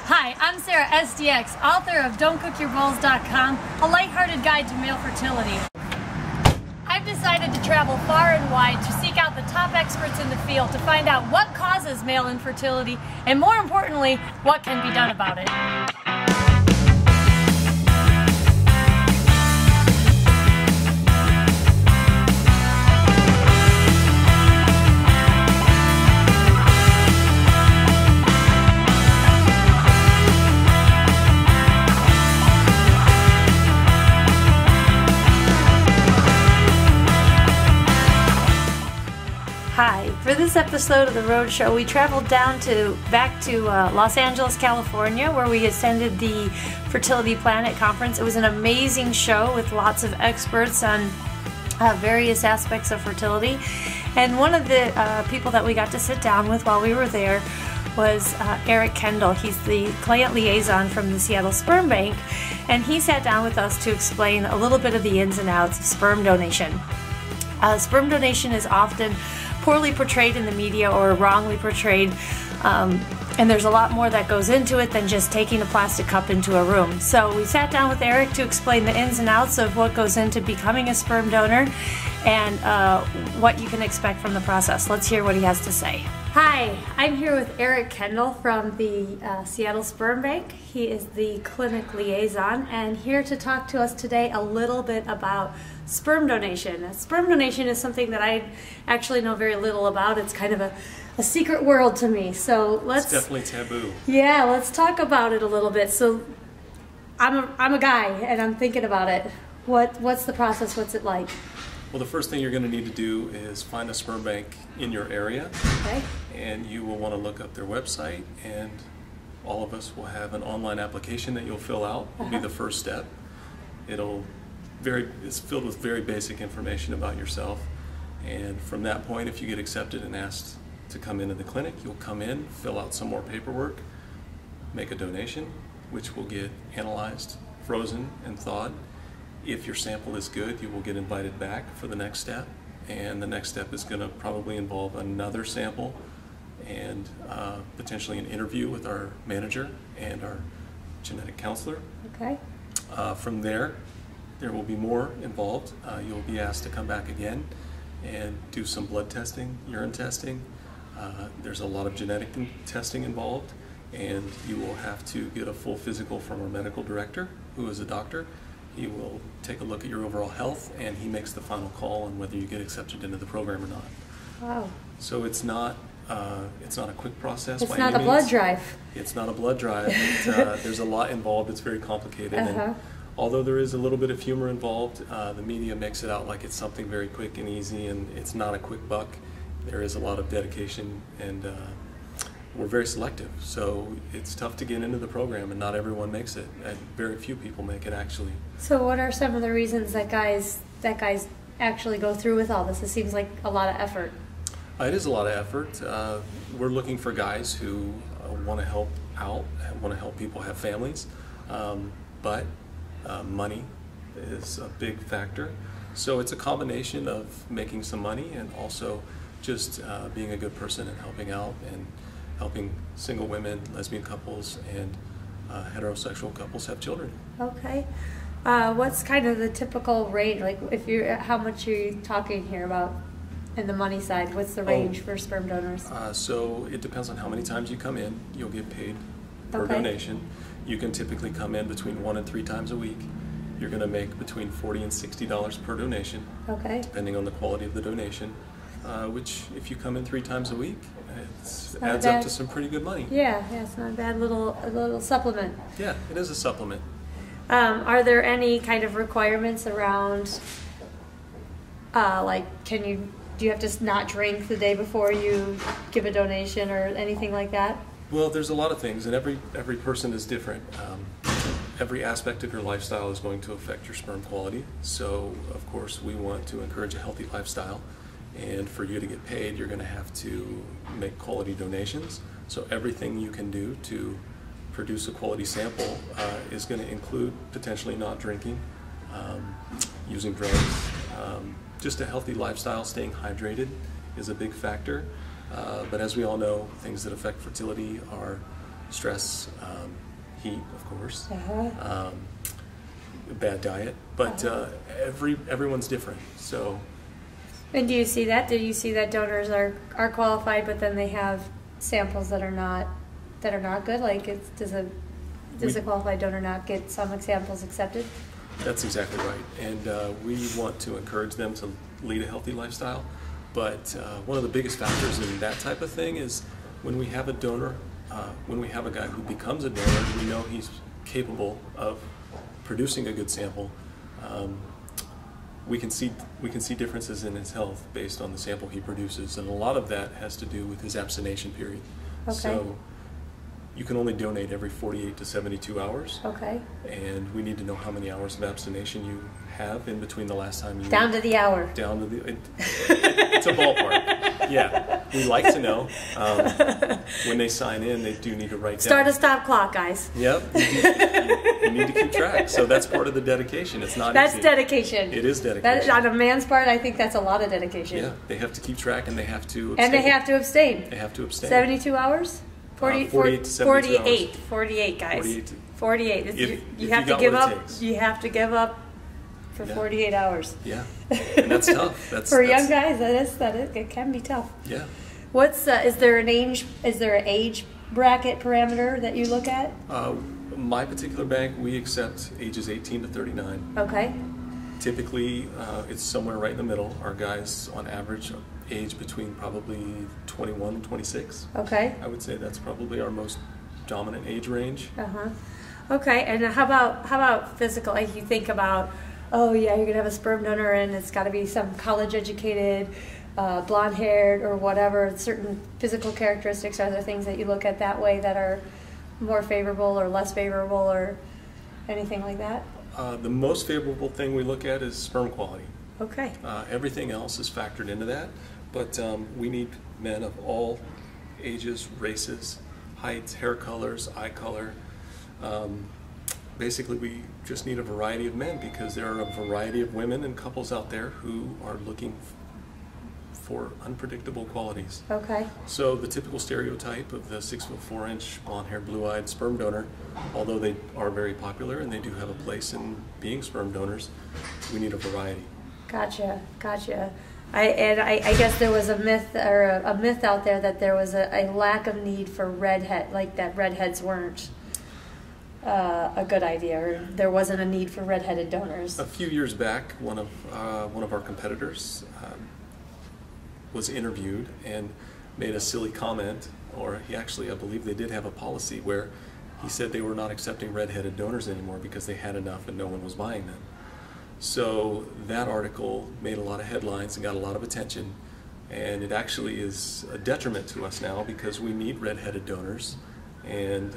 Hi, I'm Sarah SDX, author of Don'tCookYourBowls.com, a lighthearted guide to male fertility. I've decided to travel far and wide to seek out the top experts in the field to find out what causes male infertility and, more importantly, what can be done about it. Hi, for this episode of the Roadshow, we traveled back to Los Angeles, California, where we attended the Fertility Planet conference. It was an amazing show with lots of experts on various aspects of fertility. And one of the people that we got to sit down with while we were there was Kendall. He's the client liaison from the Seattle Sperm Bank, and he sat down with us to explain a little bit of the ins and outs of sperm donation. Sperm donation is often poorly portrayed in the media or wrongly portrayed, and there's a lot more that goes into it than just taking a plastic cup into a room. So we sat down with Eric to explain the ins and outs of what goes into becoming a sperm donor and what you can expect from the process. Let's hear what he has to say. Hi, I'm here with Kendall from the Seattle Sperm Bank. He is the clinic liaison and here to talk to us today a little bit about sperm donation. Sperm donation is something that I actually know very little about. It's kind of a secret world to me. So let's... It's definitely taboo. Yeah, let's talk about it a little bit. So I'm a guy and I'm thinking about it. What's the process? What's it like? Well, the first thing you're going to need to do is find a sperm bank in your area. Okay. And you will want to look up their website, and all of us will have an online application that you'll fill out. Will be the first step. It's filled with very basic information about yourself, and from that point, if you get accepted and asked to come into the clinic, you'll come in, fill out some more paperwork, make a donation, which will get analyzed, frozen, and thawed. If your sample is good, you will get invited back for the next step, and the next step is going to probably involve another sample and potentially an interview with our manager and our genetic counselor. Okay. From there will be more involved. You'll be asked to come back again and do some blood testing, urine testing. There's a lot of genetic testing involved, and you will have to get a full physical from our medical director, who is a doctor. He will take a look at your overall health, and he makes the final call on whether you get accepted into the program or not. Wow. So it's not a quick process. It's not a blood drive. It's not a blood drive. There's a lot involved. It's very complicated. And although there is a little bit of humor involved, the media makes it out like it's something very quick and easy, and it's not a quick buck. There is a lot of dedication, and we're very selective, so it's tough to get into the program, and not everyone makes it, and very few people make it, actually. So what are some of the reasons that guys actually go through with all this? It seems like a lot of effort. It is a lot of effort. We're looking for guys who want to help out, want to help people have families, but money is a big factor. So it's a combination of making some money and also just being a good person and helping out and helping single women, lesbian couples, and heterosexual couples have children. Okay. What's kind of the typical range? Like, how much are you talking here about in the money side? What's the range for sperm donors? So it depends on how many times you come in. You'll get paid per donation. You can typically come in between 1 and 3 times a week. You're going to make between $40 and $60 per donation, depending on the quality of the donation. Which, if you come in 3 times a week, it adds up to some pretty good money. Yeah, it's not a bad little supplement. Yeah, it is a supplement. Are there any kind of requirements around, like, do you have to not drink the day before you give a donation or anything like that? Well, there's a lot of things, and every person is different. Every aspect of your lifestyle is going to affect your sperm quality. So, of course, we want to encourage a healthy lifestyle. And for you to get paid, you're going to have to make quality donations. So everything you can do to produce a quality sample is going to include potentially not drinking, using drugs. Just a healthy lifestyle, staying hydrated is a big factor. But as we all know, things that affect fertility are stress, heat, of course, Uh-huh. bad diet, but everyone's different. So, And do you see that? Do you see that donors are qualified, but then they have samples that are not good? Like, does a qualified donor not get some samples accepted? that's exactly right. And we want to encourage them to lead a healthy lifestyle. But one of the biggest factors in that type of thing is when we have a donor, when we have a guy who becomes a donor, we know he's capable of producing a good sample. We can see differences in his health based on the sample he produces, and a lot of that has to do with his abstination period. Okay. So you can only donate every 48 to 72 hours. Okay. And we need to know how many hours of abstination you have in between the last time you... Down to the hour. Down to the... it's a ballpark. Yeah. We like to know. When they sign in, they do need to write down... Start a stop clock, guys. Yep. You need to keep track. So that's part of the dedication. It's not That's easy. dedication. It is dedication. On a man's part, I think that's a lot of dedication. Yeah. They have to keep track, and they have to abstain. And they have to abstain. They have to abstain. 72 hours? 48 to 72 hours. 48, guys. 48. 48. If You have you to give got what it up. takes. You have to give up for 48 hours. Yeah. And that's tough. For young guys, it can be tough. Yeah. Is there an age bracket parameter that you look at? My particular bank, we accept ages 18 to 39. Okay. Typically, it's somewhere right in the middle. Our guys, on average, age between probably 21 and 26. Okay. I would say that's probably our most dominant age range. Uh-huh. Okay, and how about physical? Like, you think about, oh yeah, you're gonna have a sperm donor, and it's got to be some college-educated, blonde-haired, or whatever. Certain physical characteristics. Are there things that you look at that way that are more favorable or less favorable, or anything like that? The most favorable thing we look at is sperm quality. Okay. Everything else is factored into that, but we need men of all ages, races, heights, hair colors, eye color. Basically, we just need a variety of men because there are a variety of women and couples out there who are looking for unpredictable qualities. Okay. So the typical stereotype of the 6'4" blonde-haired, blue-eyed sperm donor, although they are very popular and they do have a place in being sperm donors, we need a variety. Gotcha. I guess there was a myth out there that there was a lack of need for redhead, like that redheads weren't a good idea, or there wasn't a need for redheaded donors. A few years back, one of our competitors was interviewed and made a silly comment, or I believe they did have a policy where he said they were not accepting redheaded donors anymore because they had enough and no one was buying them. So that article made a lot of headlines and got a lot of attention, and it actually is a detriment to us now because we need redheaded donors, and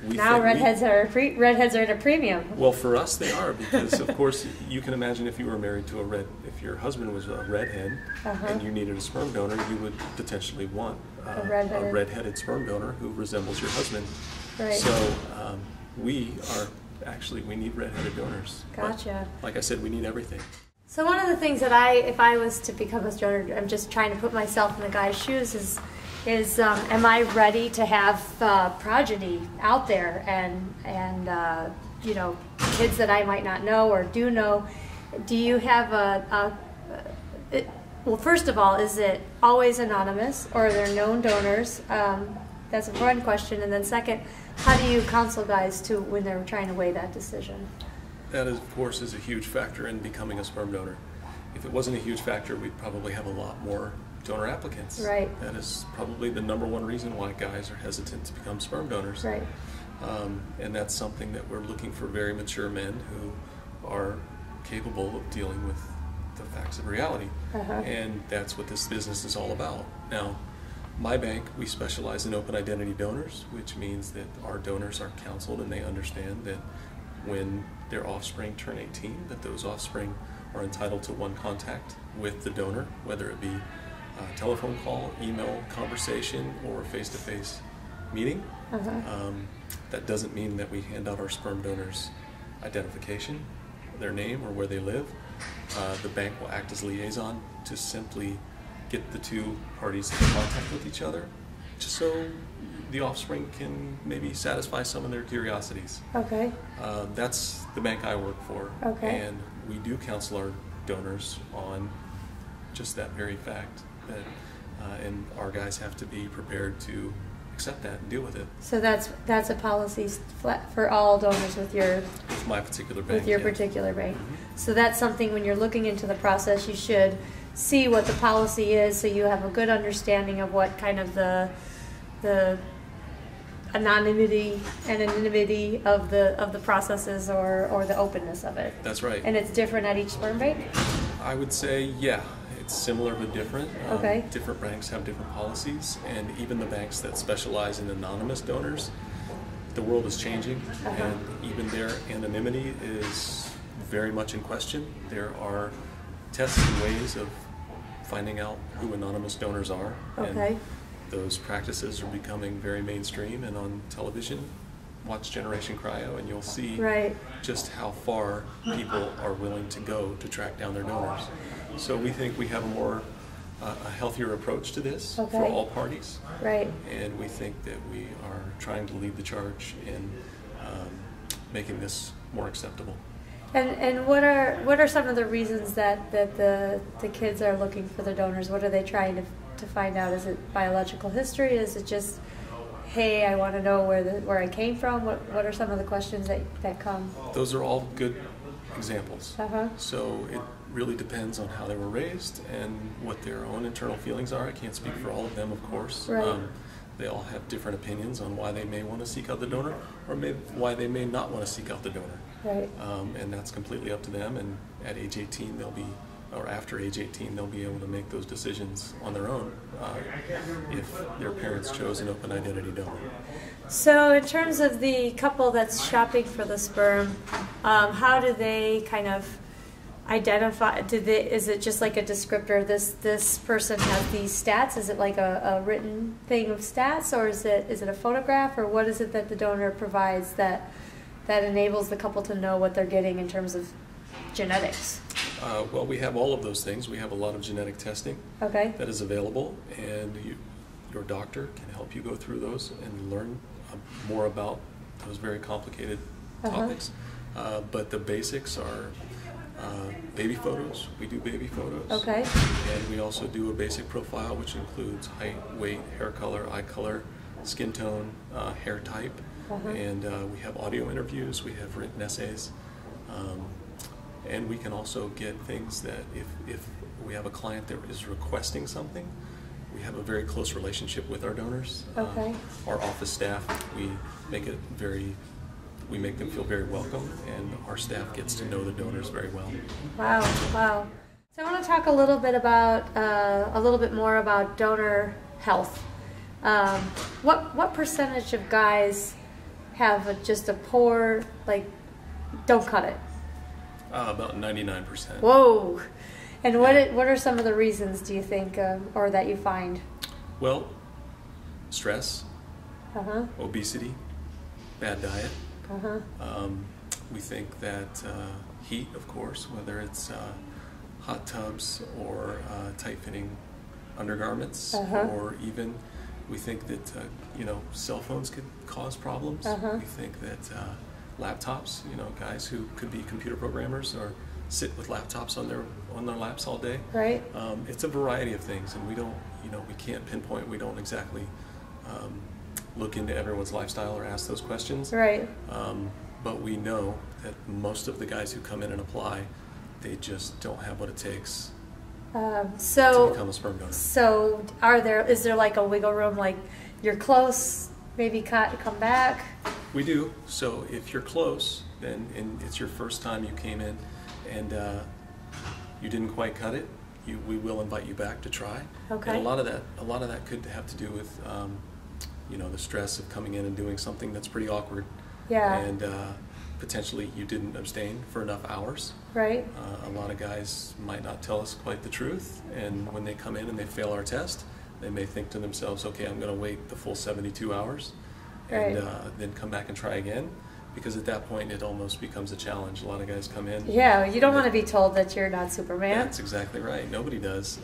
redheads are at a premium. Well, for us they are, because of course you can imagine if you were married to if your husband was a redhead and you needed a sperm donor, you would potentially want a redheaded sperm donor who resembles your husband. Right. So we need redheaded donors. Gotcha. But, like I said, we need everything. So one of the things that if I was to become a donor, I'm just trying to put myself in the guy's shoes, is am I ready to have progeny out there and kids that I might not know or do know? Do you have well, first of all, is it always anonymous, or are there known donors? That's one question. And then second, how do you counsel guys when they're trying to weigh that decision? That, of course, is a huge factor in becoming a sperm donor. If it wasn't a huge factor, we'd probably have a lot more donor applicants. Right. That is probably the number one reason why guys are hesitant to become sperm donors. Right. And that's something that we're looking for: very mature men who are capable of dealing with the facts of reality. And that's what this business is all about. Now, my bank, we specialize in open identity donors, which means that our donors are counseled and they understand that when their offspring turn 18, that those offspring are entitled to one contact with the donor, whether it be a telephone call, email conversation, or face-to-face meeting. That doesn't mean that we hand out our sperm donors' identification, their name, or where they live. The bank will act as liaison to simply get the two parties in contact with each other just so the offspring can maybe satisfy some of their curiosities. Okay. That's the bank I work for. Okay. And we do counsel our donors on just that very fact, that and our guys have to be prepared to accept that and deal with it. So that's a policy for all donors with your My particular bank. with your particular bank. So that's something when you're looking into the process, you should see what the policy is, so you have a good understanding of what kind of the anonymity and anonymity of the processes or the openness of it. That's right. And it's different at each sperm bank? I would say, yeah, it's similar but different. Okay. Different banks have different policies, and even the banks that specialize in anonymous donors, the world is changing, and even their anonymity is very much in question. There are tests and ways of finding out who anonymous donors are. Okay. And those practices are becoming very mainstream, and on television, watch Generation Cryo and you'll see just how far people are willing to go to track down their donors. So we think we have a healthier approach to this for all parties. Right. And we think that we are trying to lead the charge in making this more acceptable. And what are some of the reasons that the kids are looking for their donors? What are they trying to find out? Is it biological history? Is it just, hey, I want to know where I came from? What are some of the questions that come? Those are all good examples. Uh-huh. So it really depends on how they were raised and what their own internal feelings are. I can't speak for all of them, of course. Right. They all have different opinions on why they may want to seek out the donor, or why they may not want to seek out the donor. Right. And that's completely up to them. And at age 18, after age 18, they'll be able to make those decisions on their own if their parents chose an open identity donor. So in terms of the couple that's shopping for the sperm, how do they kind of identify? Is it just like a descriptor? This person has these stats. Is it like a written thing of stats, or is it a photograph, or what is it that the donor provides that enables the couple to know what they're getting in terms of genetics? Well, we have all of those things. We have a lot of genetic testing that is available, and your doctor can help you go through those and learn more about those very complicated topics. But the basics are baby photos. We do baby photos. Okay. And we also do a basic profile, which includes height, weight, hair color, eye color, skin tone, hair type. And we have audio interviews. We have written essays. And we can also get things that if we have a client that is requesting something, we have a very close relationship with our donors. Our office staff, we make them feel very welcome, and our staff gets to know the donors very well. Wow. So I want to talk a little bit more about donor health. What percentage of guys have just a poor, don't cut it? About 99%. Whoa! And what are some of the reasons, do you think, or that you find? Well, stress, obesity, bad diet. We think that heat, of course, whether it's hot tubs or tight-fitting undergarments, or even we think that cell phones could cause problems. We think that laptops, guys who could be computer programmers or sit with laptops on their laps all day. Right. It's a variety of things, and we can't pinpoint. We don't exactly look into everyone's lifestyle or ask those questions. Right. But we know that most of the guys who come in and apply, they just don't have what it takes to become a sperm donor. So is there like a wiggle room, like you're close, maybe come back? We do. So if you're close, and it's your first time you came in and you didn't quite cut it, we will invite you back to try. Okay. And a lot of that could have to do with the stress of coming in and doing something that's pretty awkward. Yeah. And potentially you didn't abstain for enough hours. Right. A lot of guys might not tell us quite the truth, and when they come in and they fail our test, they may think to themselves, okay, I'm going to wait the full 72 hours and then come back and try again, because at that point it almost becomes a challenge. A lot of guys come in. Yeah, you don't want to be told that you're not Superman. That's exactly right. Nobody does.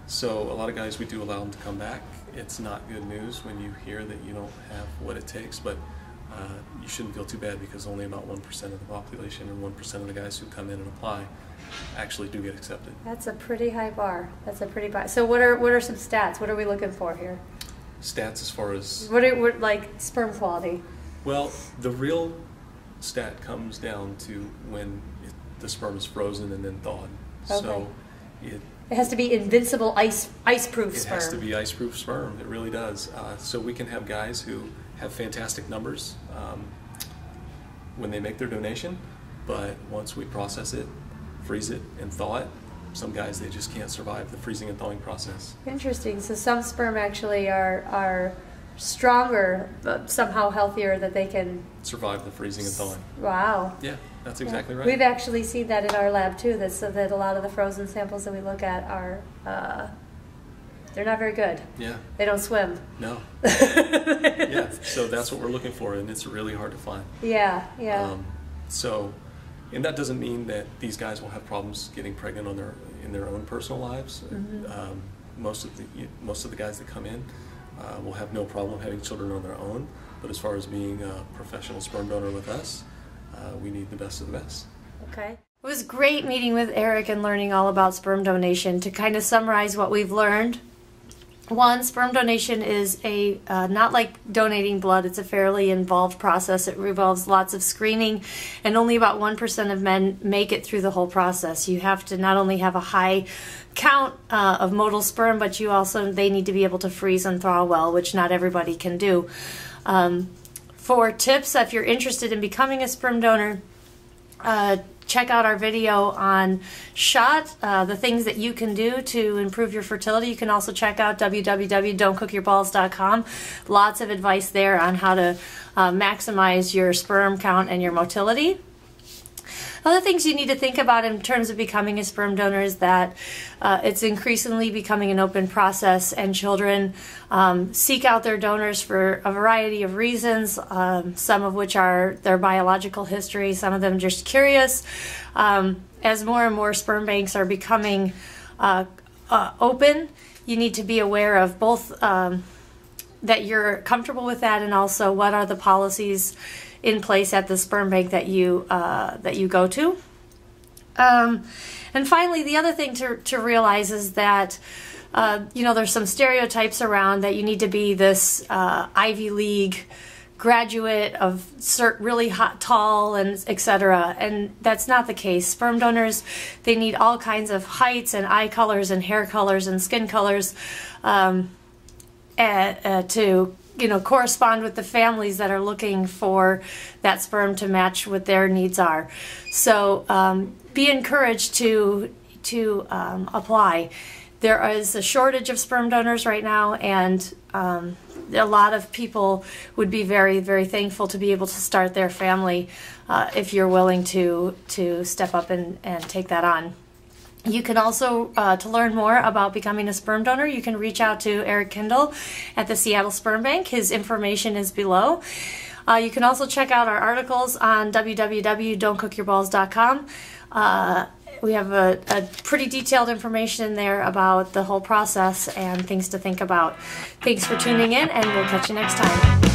So a lot of guys, we do allow them to come back, it's not good news when you hear that you don't have what it takes, but you shouldn't feel too bad because only about 1% of the population and 1% of the guys who come in and apply actually do get accepted. That's a pretty high bar. That's a pretty bar. So what are some stats? What are we looking for here? Stats as far as... What are like sperm quality? Well, the real stat comes down to when the sperm is frozen and then thawed. Okay. So it has to be invincible ice-proof sperm. It has to be ice-proof sperm. It really does. So we can have guys who have fantastic numbers when they make their donation, but once we process it, freeze it, and thaw it, some guys, they just can't survive the freezing and thawing process. Interesting. So some sperm actually are stronger, but somehow healthier, that they can survive the freezing and thawing. Wow. Yeah, that's exactly right. We've actually seen that in our lab too, so that a lot of the frozen samples that we look at are they're not very good. Yeah. They don't swim. No. Yeah, so that's what we're looking for, and it's really hard to find. Yeah, yeah. And that doesn't mean that these guys will have problems getting pregnant in their own personal lives. Mm-hmm. Most of the guys that come in will have no problem having children on their own. But as far as being a professional sperm donor with us, we need the best of the best. Okay. It was great meeting with Eric and learning all about sperm donation. To kind of summarize what we've learned. One, sperm donation is not like donating blood. It's a fairly involved process. It involves lots of screening, and only about 1% of men make it through the whole process. You have to not only have a high count of motile sperm, but they need to be able to freeze and thaw well, which not everybody can do. For tips, if you're interested in becoming a sperm donor, check out our video on SHOT, the things that you can do to improve your fertility. You can also check out www.don'tcookyourballs.com. Lots of advice there on how to maximize your sperm count and your motility. Other things you need to think about in terms of becoming a sperm donor is that it's increasingly becoming an open process, and children seek out their donors for a variety of reasons, some of which are their biological history, some of them just curious. As more and more sperm banks are becoming open, you need to be aware of both that you're comfortable with that, and also what are the policies in place at the sperm bank that you go to. And finally, the other thing to realize is that there's some stereotypes around that you need to be this Ivy League graduate of really hot, tall, and etc. And that's not the case. Sperm donors, they need all kinds of heights and eye colors and hair colors and skin colors to correspond with the families that are looking for that sperm to match what their needs are. So be encouraged to apply. There is a shortage of sperm donors right now, and a lot of people would be very, very thankful to be able to start their family if you're willing to step up and take that on. You can also, to learn more about becoming a sperm donor, you can reach out to Eric Kendall at the Seattle Sperm Bank. His information is below. You can also check out our articles on www.don'tcookyourballs.com. We have a pretty detailed information there about the whole process and things to think about. Thanks for tuning in, and we'll catch you next time.